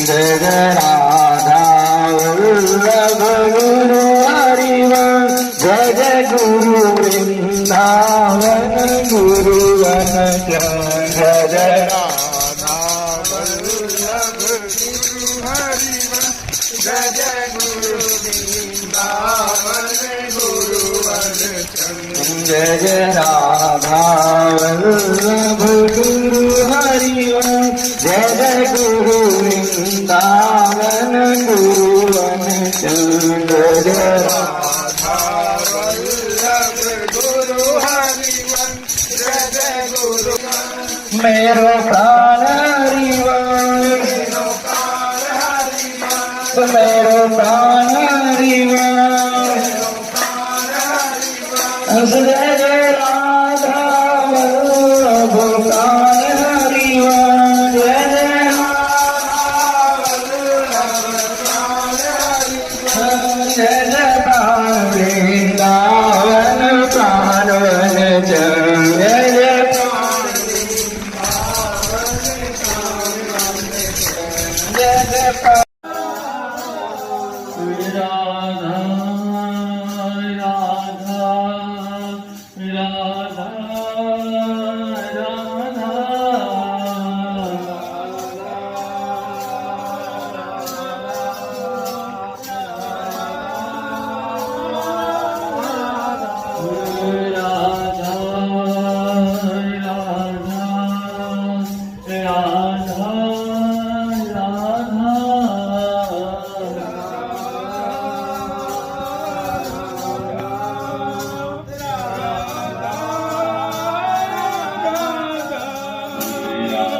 जय जय राधा वल्लभ गुरु हरिवंश जय जय गुरु वृंदावन गुरुवन जय जय राधा वल्लभ गुरु हरिवंश जय जय गुरु वृंदावन गुरुवन जय जय राधा वल्लभ गुरु हरिवंश जय जय गुरु वृंदावन गुरुवन जय जय राधा वल्लभ गुरु हरिवंश जय जय गुरु मेरो प्राण हरिवंश मेरो प्राण हरिवंश जय जय राधा वल्लभ प्राण हरिवंश जय जय जय जय प्राण वृंदावन प्राणवन जय जय जय जय राधा राधा राधा राधा